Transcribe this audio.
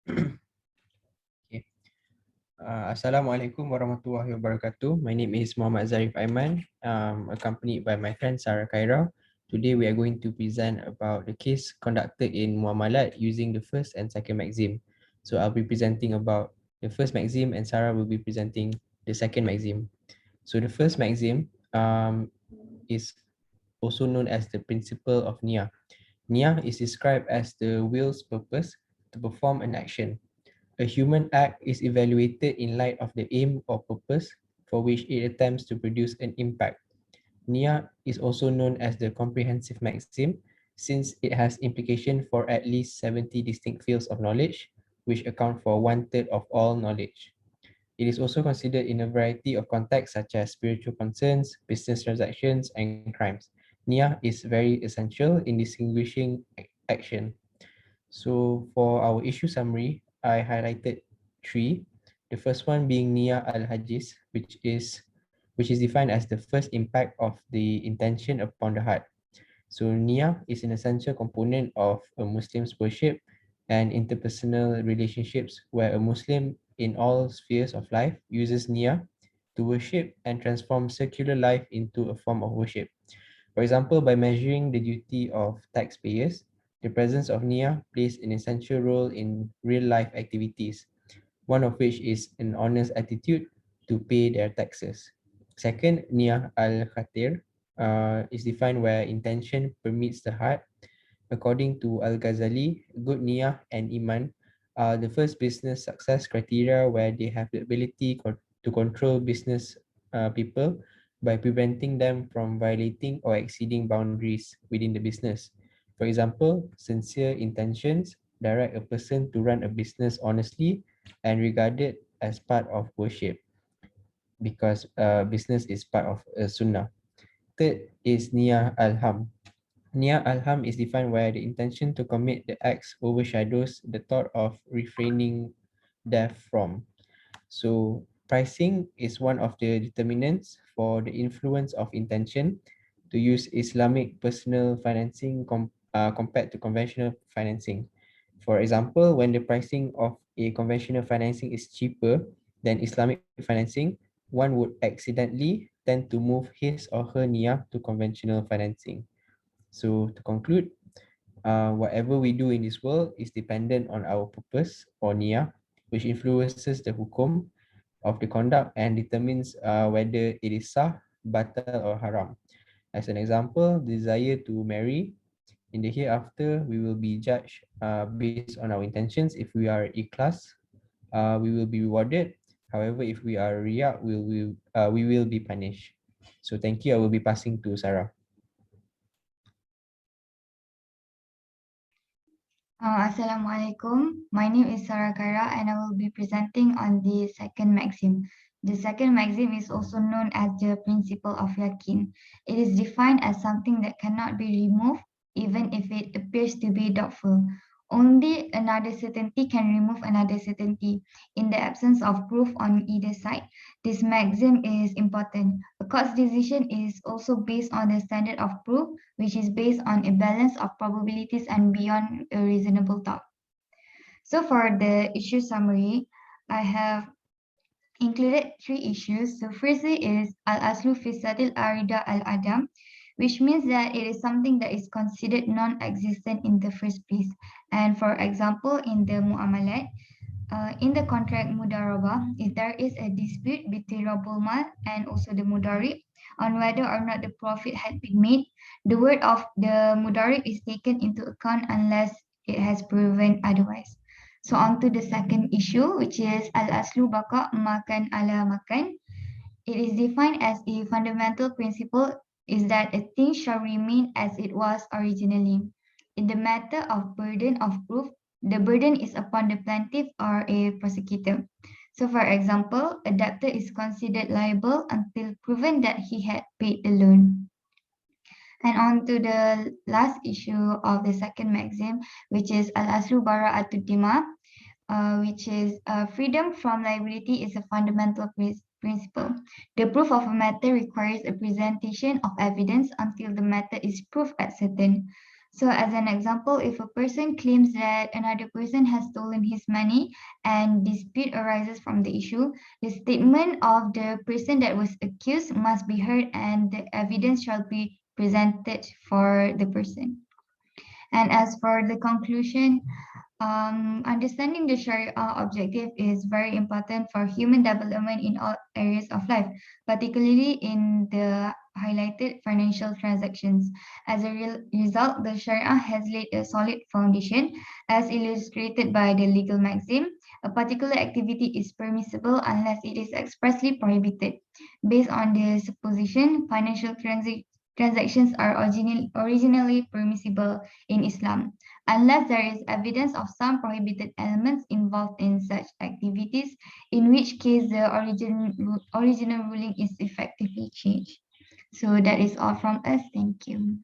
Okay. Assalamualaikum warahmatullahi wabarakatuh. My name is Muhammad Zarif Aiman, accompanied by my friend Sarah Khaira. Today we are going to present about the case conducted in Muamalat using the first and second maxim. So I'll be presenting about the first maxim and Sarah will be presenting the second maxim. So the first maxim is also known as the principle of Niyah. Niyah is described as the will's purpose to perform an action. A human act is evaluated in light of the aim or purpose for which it attempts to produce an impact. Nia is also known as the comprehensive maxim since it has implication for at least 70 distinct fields of knowledge, which account for 1/3 of all knowledge. It is also considered in a variety of contexts such as spiritual concerns, business transactions, and crimes. Nia is very essential in distinguishing action. So for our issue summary, I highlighted three. The first one being Niya al-Hajis, which is defined as the first impact of the intention upon the heart. So Niya is an essential component of a Muslim's worship and interpersonal relationships where a Muslim in all spheres of life uses Niya to worship and transform secular life into a form of worship. For example, by measuring the duty of taxpayers, the presence of NIA plays an essential role in real-life activities, one of which is an honest attitude to pay their taxes. Second, NIA al-Khatir is defined where intention permits the heart. According to Al-Ghazali, good NIA and Iman are the first business success criteria where they have the ability to control business people by preventing them from violating or exceeding boundaries within the business. For example, sincere intentions direct a person to run a business honestly and regarded as part of worship because business is part of a sunnah. Third is Niyah al-Ham. Niyah al-Ham is defined where the intention to commit the acts overshadows the thought of refraining therefrom. So pricing is one of the determinants for the influence of intention to use Islamic personal financing compared to conventional financing. For example, when the pricing of a conventional financing is cheaper than Islamic financing, one would accidentally tend to move his or her niyyah to conventional financing. So to conclude, whatever we do in this world is dependent on our purpose or niyyah, which influences the hukum of the conduct and determines whether it is sah, batal or haram. As an example, desire to marry in the hereafter, we will be judged based on our intentions. If we are ikhlas, we will be rewarded. However, if we are riya, we will be punished. So thank you. I will be passing to Sarah. Assalamualaikum. My name is Sarah Kara and I will be presenting on the second maxim. The second maxim is also known as the principle of yakin. It is defined as something that cannot be removed even if it appears to be doubtful. Only another certainty can remove another certainty. In the absence of proof on either side, this maxim is important. A court's decision is also based on the standard of proof, which is based on a balance of probabilities and beyond a reasonable doubt. So for the issue summary, I have included three issues. So firstly is al-aslu fi sadil arida al-adam, which means that it is something that is considered non-existent in the first place. And for example, in the muamalat, in the contract mudarabah, if there is a dispute between Rabul Mal and also the mudarib on whether or not the profit had been made, the word of the mudarib is taken into account unless it has proven otherwise. So on to the second issue, which is al-aslu baqa makan ala makan. It is defined as a fundamental principle is that a thing shall remain as it was originally. In the matter of burden of proof, the burden is upon the plaintiff or a prosecutor. So for example, a debtor is considered liable until proven that he had paid the loan. And on to the last issue of the second maxim, which is al-aslu bara'atud dima, which is freedom from liability is a fundamental principle. The proof of a matter requires a presentation of evidence until the matter is proved at certain. So as an example, if a person claims that another person has stolen his money and dispute arises from the issue, the statement of the person that was accused must be heard and the evidence shall be presented for the person. And as for the conclusion, understanding the Sharia objective is very important for human development in all areas of life, particularly in the highlighted financial transactions. As a result, the Sharia has laid a solid foundation, as illustrated by the legal maxim. A particular activity is permissible unless it is expressly prohibited. Based on the supposition, financial transactions are originally permissible in Islam unless there is evidence of some prohibited elements involved in such activities, in which case the original ruling is effectively changed. So that is all from us. Thank you.